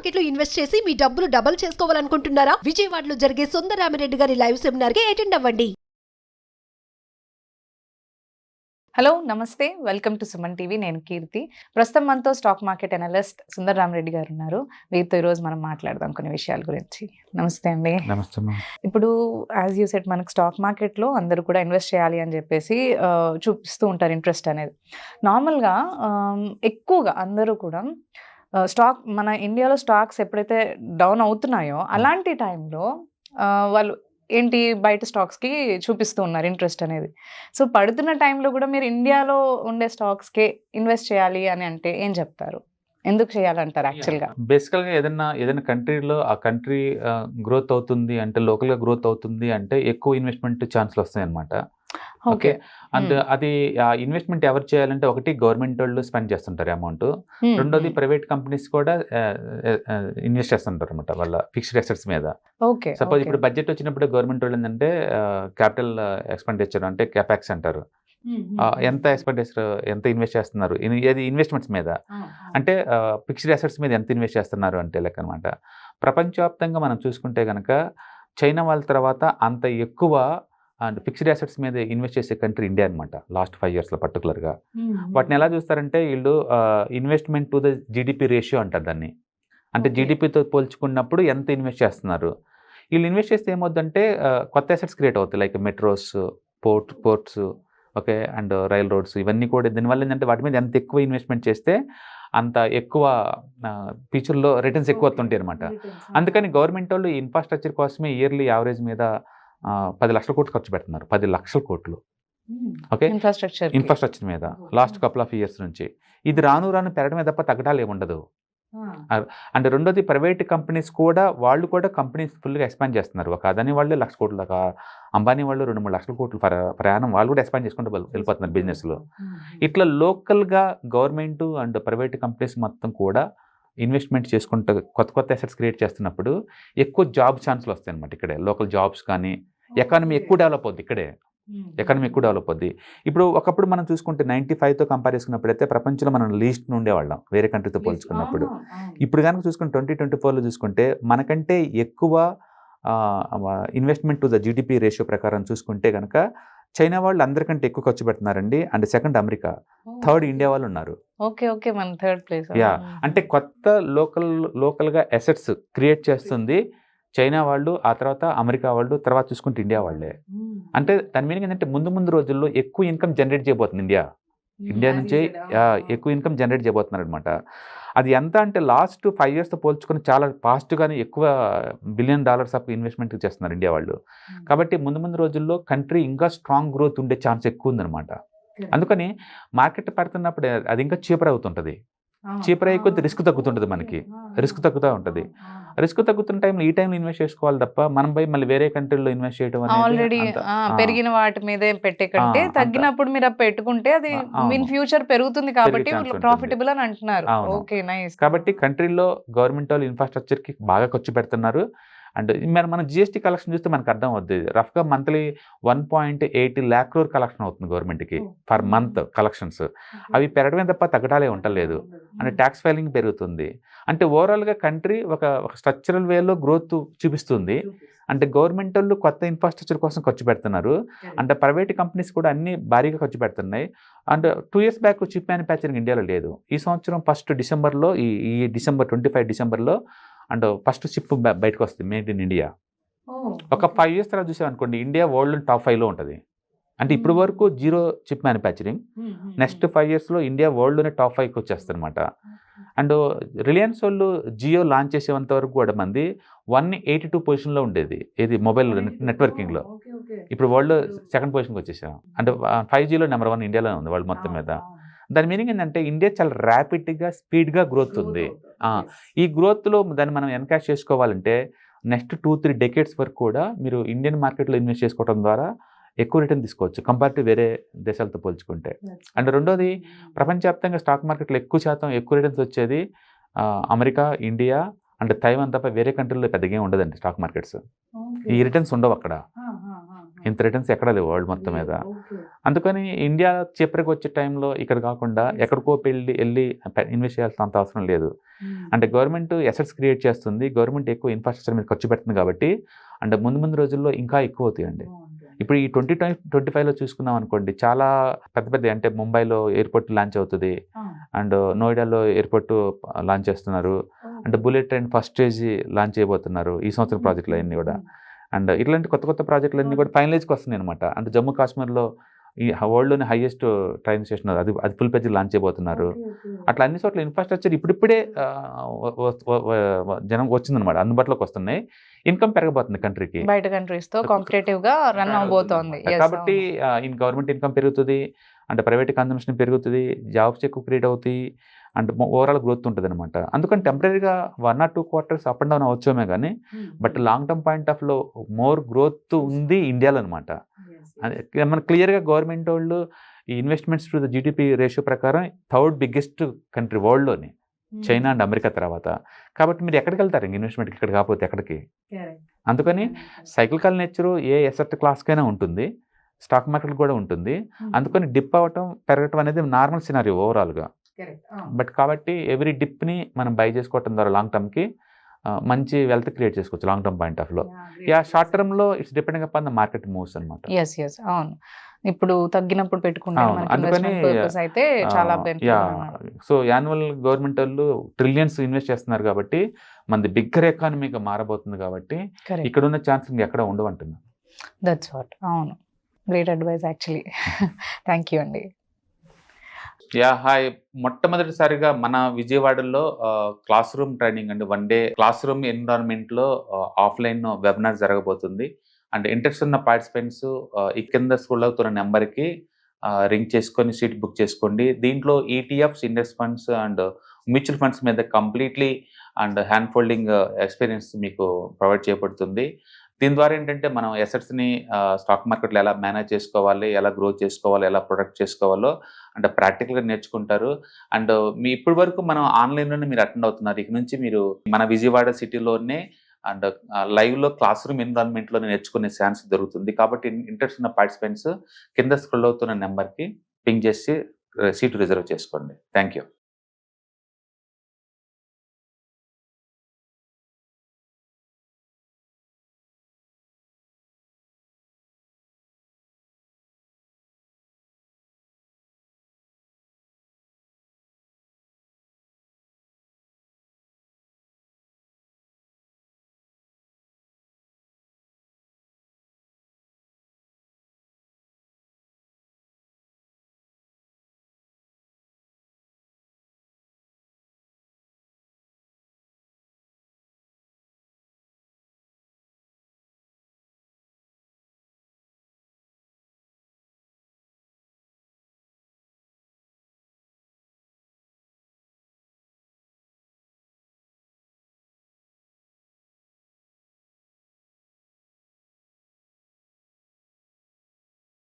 Market లో invest చేసి మీ డబ్బులు డబుల్ చేసుకోవాలనుకుంటున్నారా? విజయవాడలో జరిగే సుందరరామిరెడ్డి గారి లైవ్ సెమినార్ కి అటెండ్ అవ్వండి. హలో నమస్తే, వెల్కమ్ టు సుమన్ టీవీ. నేను కీర్తి. ప్రస్తుతం మనతో స్టాక్ మార్కెట్ అనలిస్ట్ సుందరరామిరెడ్డి గారు ఉన్నారు. వీరితో ఈరోజు మనం మాట్లాడదాం కొన్ని విషయాల గురించి. నమస్తే అండి. నమస్తే. ఇప్పుడు యాజ్ యూ సెట్ మనకు స్టాక్ మార్కెట్లో అందరూ కూడా ఇన్వెస్ట్ చేయాలి అని చెప్పేసి చూపిస్తూ ఉంటారు ఇంట్రెస్ట్ అనేది. నార్మల్గా ఎక్కువగా అందరూ కూడా స్టాక్ మన ఇండియాలో స్టాక్స్ ఎప్పుడైతే డౌన్ అవుతున్నాయో అలాంటి టైంలో వాళ్ళు ఏంటి బయట స్టాక్స్కి చూపిస్తూ ఉన్నారు ఇంట్రెస్ట్ అనేది. సో పడుతున్న టైంలో కూడా మీరు ఇండియాలో ఉండే స్టాక్స్కే ఇన్వెస్ట్ చేయాలి అని అంటే ఏం చెప్తారు? ఎందుకు చేయాలంటారు యాక్చువల్గా? బేసికల్గా ఏదైనా కంట్రీలో ఆ కంట్రీ గ్రోత్ అవుతుంది అంటే, లోకల్గా గ్రోత్ అవుతుంది అంటే ఎక్కువ ఇన్వెస్ట్మెంట్ ఛాన్స్లు వస్తాయి అన్నమాట. ఓకే. అండ్ అది ఇన్వెస్ట్మెంట్ ఎవరు చేయాలంటే, ఒకటి గవర్నమెంట్ వాళ్ళు స్పెండ్ చేస్తుంటారు అమౌంట్, రెండోది ప్రైవేట్ కంపెనీస్ కూడా ఇన్వెస్ట్ చేస్తుంటారు అనమాట వాళ్ళ ఫిక్స్డ్ అసెట్స్ మీద. ఓకే. సపోజ్ ఇప్పుడు బడ్జెట్ వచ్చినప్పుడు గవర్నమెంట్ వాళ్ళు ఏంటంటే క్యాపిటల్ ఎక్స్పెండిచర్ అంటే క్యాపాక్స్ అంటారు. ఎంత ఎక్స్పెండిచర్, ఎంత ఇన్వెస్ట్ చేస్తున్నారు, అది ఇన్వెస్ట్మెంట్స్ మీద అంటే ఫిక్స్డ్ అసెట్స్ మీద ఎంత ఇన్వెస్ట్ చేస్తున్నారు అంటే లెక్క అనమాట. ప్రపంచవ్యాప్తంగా మనం చూసుకుంటే కనుక చైనా వాళ్ళ తర్వాత అంత ఎక్కువ అండ్ ఫిక్స్డ్ అసెట్స్ మీద ఇన్వెస్ట్ చేసే కంట్రీ ఇండియా అనమాట. లాస్ట్ 5 yearsలో పర్టికులర్గా వాటిని ఎలా చూస్తారంటే, వీళ్ళు investment to the GDP ratio అంటారు దాన్ని. అంటే జీడిపితో పోల్చుకున్నప్పుడు ఎంత ఇన్వెస్ట్ చేస్తున్నారు. వీళ్ళు ఇన్వెస్ట్ చేస్తే ఏమవుతుందంటే కొత్త అసెట్స్ క్రియేట్ అవుతాయి, like metros, ports, okay, and rail roads, ఇవన్నీ కూడా. దీనివల్ల ఏంటంటే వాటి మీద ఎంత ఎక్కువ ఇన్వెస్ట్మెంట్ చేస్తే అంత ఎక్కువ ఫ్యూచర్లో రిటర్న్స్ ఎక్కువ వస్తుంటాయి అనమాట. అందుకని గవర్నమెంట్ వాళ్ళు ఇన్ఫ్రాస్ట్రక్చర్ కోసమే ఇయర్లీ యావరేజ్ మీద 10 లక్షల కోట్లు ఖర్చు పెడుతున్నారు. 10 లక్షల కోట్లు. ఓకే, ఇన్ఫ్రాస్ట్రక్చర్ మీద లాస్ట్ కపుల్ ఆఫ్ ఇయర్స్ నుంచి. ఇది రాను పెరగడమే తప్ప తగ్గడాలు ఏముండదు. అండ్ రెండోది ప్రైవేట్ కంపెనీస్ కూడా వాళ్ళు కూడా కంపెనీస్ ఫుల్గా ఎక్స్పాండ్ చేస్తున్నారు. ఒక అదాని వాళ్ళు 1 లక్ష కోట్ల దాకా, అంబానీ వాళ్ళు 2-3 లక్షల కోట్లు ప్రయాణం వాళ్ళు కూడా ఎక్స్పాండ్ చేసుకుంటూ వెళ్ళిపోతున్నారు బిజినెస్లో. ఇట్లా లోకల్గా గవర్నమెంట్ అండ్ ప్రైవేట్ కంపెనీస్ మొత్తం కూడా ఇన్వెస్ట్మెంట్ చేసుకుంటూ కొత్త అసెట్స్ క్రియేట్ చేస్తున్నప్పుడు ఎక్కువ జాబ్ ఛాన్స్లు వస్తాయి అనమాట. ఇక్కడే లోకల్ జాబ్స్ కానీ ఎకానమీ ఎక్కువ డెవలప్ అవుద్ది. ఇక్కడే ఎకానమీ ఎక్కువ డెవలప్ అవుద్ది. ఇప్పుడు ఒకప్పుడు మనం చూసుకుంటే 95తో కంపేర్ చేసుకున్నప్పుడైతే ప్రపంచంలో మనం లీస్ట్ ఉండేవాళ్ళం వేరే కంట్రీతో పోల్చుకున్నప్పుడు. ఇప్పుడు కనుక చూసుకుంటే 2024లో చూసుకుంటే మనకంటే ఎక్కువ investment to the GDP ratio ప్రకారం చూసుకుంటే కనుక చైనా వాళ్ళు అందరికంటే ఎక్కువ ఖర్చు పెడుతున్నారండి. And second America, third India వాళ్ళు ఉన్నారు. ఓకే, మన థర్డ్ ప్లేస్. అంటే కొత్త లోకల్గా అసెట్స్ క్రియేట్ చేస్తుంది చైనా వాళ్ళు, ఆ తర్వాత అమెరికా వాళ్ళు, తర్వాత చూసుకుంటే ఇండియా వాళ్ళే. అంటే దాని మీనింగ్ ఏంటంటే ముందు రోజుల్లో ఎక్కువ ఇన్కమ్ జనరేట్ చేయబోతుంది ఇండియా నుంచి ఎక్కువ ఇన్కమ్ జనరేట్ చేయబోతున్నారు అనమాట. అది ఎంత అంటే లాస్ట్ 5 yearsతో పోల్చుకొని చాలా ఫాస్ట్గానే ఎక్కువ $1 billion ఆఫ్ ఇన్వెస్ట్మెంట్ చేస్తున్నారు ఇండియా వాళ్ళు. కాబట్టి ముందు రోజుల్లో కంట్రీ ఇంకా స్ట్రాంగ్ గ్రోత్ ఉండే ఛాన్స్ ఎక్కువ ఉందన్నమాట. అందుకని మార్కెట్ పడుతున్నప్పుడు అది ఇంకా చీపర్ అవుతుంటుంది. చీపర్ అయ్యే కొద్ది రిస్క్ తగ్గుతుంటుంది, మనకి రిస్క్ తగ్గుతూ ఉంటుంది. రిస్క్ తగ్గుతున్న టైంలో ఈ టైంలో ఇన్వెస్ట్ చేసుకోవాలి తప్ప మనం పోయి మళ్ళీ వేరే కంట్రీలో ఇన్వెస్ట్ చేయడం ఆల్రెడీ పెరిగిన వాటి మీదే పెట్టే కంటే తగ్గినప్పుడు మీరు పెట్టుకుంటే అది ఇన్ ఫ్యూచర్ పెరుగుతుంది కాబట్టి ప్రాఫిటబుల్ అని అంటున్నారు. Okay, nice. కాబట్టి కంట్రీలో గవర్నమెంట్ వాళ్ళు ఇన్ఫ్రాస్ట్రక్చర్కి బాగా ఖర్చు పెడుతున్నారు. అండ్ మనం జిఎస్టీ కలెక్షన్ చూస్తే మనకు అర్థం అవుతుంది. రఫ్గా మంత్లీ 1.8 lakh crore కలెక్షన్ అవుతుంది గవర్నమెంట్కి పర్ మంత్ కలెక్షన్స్. అవి పెరగడమే తప్ప తగ్గడాలే ఉండలేదు. అంటే ట్యాక్స్ ఫైలింగ్ పెరుగుతుంది. అంటే ఓవరాల్గా కంట్రీ ఒక స్ట్రక్చరల్ వేలో గ్రోత్ చూపిస్తుంది. అంటే గవర్నమెంట్ వాళ్ళు కొత్త ఇన్ఫ్రాస్ట్రక్చర్ కోసం ఖర్చు పెడుతున్నారు. అంటే ప్రైవేట్ కంపెనీస్ కూడా అన్ని భారీగా ఖర్చు పెడుతున్నాయి. And 2 years back chip manufacturing ఇండియాలో లేదు. ఈ సంవత్సరం ఫస్ట్ డిసెంబర్లో, ఈ డిసెంబర్ 25 డిసెంబర్లో అండ్ ఫస్ట్ చిప్ బయటకు వస్తుంది, మేడ్ ఇన్ ఇండియా. ఒక 5 years తర్వాత చూసామనుకోండి, ఇండియా వరల్డ్ టాప్ 5లో ఉంటుంది. అంటే ఇప్పుడు వరకు 0 చిప్ మ్యానుఫ్యాక్చరింగ్. నెక్స్ట్ 5 yearsలో ఇండియా వరల్డ్లోనే టాప్ 5కి వచ్చేస్తుంది అనమాట. అండ్ రిలయన్స్ వాళ్ళు జియో లాంచ్ చేసేంత వరకు కూడా మంది 182 పొజిషన్లో ఉండేది, ఇది మొబైల్ నెట్వర్కింగ్లో. ఇప్పుడు వరల్డ్ సెకండ్ పొజిషన్కి వచ్చేసాం. అంటే 5Gలో నెంబర్ 1 ఇండియాలో ఉంది వరల్డ్ మొత్తం మీద. దాని మీనింగ్ ఏంటంటే ఇండియా చాలా ర్యాపిడ్గా స్పీడ్గా గ్రోత్ ఉంది. ఈ గ్రోత్లో దాన్ని మనం ఎన్కాష్ చేసుకోవాలంటే నెక్స్ట్ 2-3 decades వరకు కూడా మీరు ఇండియన్ మార్కెట్లో ఇన్వెస్ట్ చేసుకోవడం ద్వారా ఎక్కువ రిటర్న్ తీసుకోవచ్చు కంపేర్ టు వేరే దేశాలతో పోల్చుకుంటే. అండ్ రెండోది, ప్రపంచవ్యాప్తంగా స్టాక్ మార్కెట్లో ఎక్కువ శాతం ఎక్కువ రిటర్న్స్ వచ్చేది అమెరికా, ఇండియా అండ్ తైవాన్ తప్ప వేరే కంట్రీలో పెద్దగా ఉండదండి స్టాక్ మార్కెట్స్. ఈ రిటర్న్స్ ఉండవు అక్కడ. ఇంత రిటర్న్స్ ఎక్కడా లేవు వరల్డ్ మొత్తం మీద. అందుకని ఇండియా చివరికి వచ్చే టైంలో ఇక్కడ కాకుండా ఎక్కడికో వెళ్ళి ఇన్వెస్ట్ చేయాల్సిన అంత అవసరం లేదు. అంటే గవర్నమెంట్ అసెట్స్ క్రియేట్ చేస్తుంది, గవర్నమెంట్ ఎక్కువ ఇన్ఫ్రాస్ట్రక్చర్ మీద ఖర్చు పెడుతుంది కాబట్టి అంటే ముందు రోజుల్లో ఇంకా ఎక్కువ అవుతాయండి. ఇప్పుడు ఈ 2025లో చూసుకున్నాం అనుకోండి, చాలా పెద్ద అంటే ముంబైలో ఎయిర్పోర్ట్ లాంచ్ అవుతుంది, అండ్ నోయిడాలో ఎయిర్పోర్ట్ లాంచ్ చేస్తున్నారు, అంటే bullet train first stage launch చేయబోతున్నారు ఈ సంవత్సరం ప్రాజెక్టులు అన్నీ కూడా. అండ్ ఇట్లాంటి కొత్త ప్రాజెక్టులు అన్నీ కూడా ఫైనలైజ్కి వస్తున్నాయి అనమాట. అంటే జమ్మూ కాశ్మీర్లో ఈ వరల్డ్లోని హైయెస్ట్ ట్రైన్ స్టేషన్ అది ఫుల్ పేజ్ లాంచ్ చేయబోతున్నారు. అట్లా అన్ని చోట్ల ఇన్ఫ్రాస్ట్రక్చర్ ఇప్పుడిప్పుడే జనం వచ్చిందనమాట, అందుబాటులోకి వస్తున్నాయి. ఇన్కమ్ పెరగబోతుంది కంట్రీకి, బయట కంట్రీస్ తో కాంపిటేటివ్ గా రన్ అవబోతోంది. కాబట్టి గవర్నమెంట్ ఇన్కమ్ పెరుగుతుంది, అంటే ప్రైవేట్ కన్సంప్షన్ పెరుగుతుంది, జాబ్స్ ఎక్కువ క్రియేట్ అవుతాయి, అండ్ ఓవరాల్ గ్రోత్ ఉంటుంది అనమాట. అందుకని టెంపరీగా 1 or 2 quarters up and down అవచ్చేమే కానీ but long term point of లో మోర్ గ్రోత్ ఉంది ఇండియాలో అనమాట. మన క్లియర్గా గవర్నమెంట్ వాళ్ళు ఈ investments to the GDP ratio ప్రకారం 3rd బిగ్గెస్ట్ కంట్రీ వరల్డ్లోని, చైనా అండ్ అమెరికా తర్వాత. కాబట్టి మీరు ఎక్కడికి వెళ్తారు ఇన్వెస్ట్మెంట్కి, ఇక్కడ కాకపోతే ఎక్కడికి? అందుకని సైక్లికల్ నేచరు ఏ ఎసెట్ క్లాస్కైనా ఉంటుంది, స్టాక్ మార్కెట్ కూడా ఉంటుంది. అందుకని డిప్ అవ్వటం పెరగటం అనేది నార్మల్ సినారియో ఓవరాల్గా. బట్ కాబట్టి ఎవ్రీ డిప్ని మనం బై చేసుకోవటం ద్వారా లాంగ్ టర్మ్కి మంచి వెల్త్ క్రియేట్ చేసుకోవచ్చు లాంగ్ టర్మ్ పాయింట్ ఆఫ్ లో. షార్ట్ టర్మ్ లో it's depending upon the market moves అనమాట. అవును, ఇప్పుడు తగ్గినప్పుడు పెట్టుకుంటే అందుకని అయితే చాలా సో యాన్యువల్ గవర్నమెంట్ వాళ్ళు ట్రిలియన్స్ ఇన్వెస్ట్ చేస్తున్నారు కాబట్టి మనది బిగ్గర్ ఎకానమీగా మారబోతుంది కాబట్టి ఇక్కడ ఉన్న ఛాన్స్ ఎక్కడ ఉండవంటున్నా. That's what. అవును, great advice actually. Thank you అండి. హాయ్. మొట్టమొదటిసారిగా మన విజయవాడలో క్లాస్ రూమ్ ట్రైనింగ్ అండి, 1 day క్లాస్ రూమ్ ఎన్విరాన్మెంట్లో ఆఫ్లైన్ వెబినార్ జరగబోతుంది. అంటే ఇంట్రెస్ట్ ఉన్న పార్టిసిపెంట్స్ ఈ కింద స్క్రోల్ అవుతున్న నెంబర్కి రింగ్ చేసుకొని సీట్ బుక్ చేసుకోండి. దీంట్లో ETFs, index funds and mutual funds మీద completely and hand folding experience మీకు ప్రొవైడ్ చేయబడుతుంది. దీని ద్వారా ఏంటంటే మనం ఎసెట్స్ని స్టాక్ మార్కెట్లో ఎలా మేనేజ్ చేసుకోవాలి, ఎలా గ్రో చేసుకోవాలి, ఎలా ప్రొడక్ట్ చేసుకోవాలో అంటే ప్రాక్టికల్గా నేర్చుకుంటారు. అండ్ మీ ఇప్పటి వరకు మనం ఆన్లైన్లోనే మీరు అటెండ్ అవుతున్నారు. ఇక నుంచి మీరు మన విజయవాడ సిటీలోనే అండ్ లైవ్లో క్లాస్ రూమ్ ఎన్విరాన్మెంట్లోనే నేర్చుకునే ఛాన్స్ దొరుకుతుంది. కాబట్టి ఇంట్రెస్ట్ ఉన్న పార్టిసిపెంట్స్ కింద స్క్రోల్ అవుతున్న నెంబర్కి పింగ్ చేసి సీటు రిజర్వ్ చేసుకోండి. Thank you.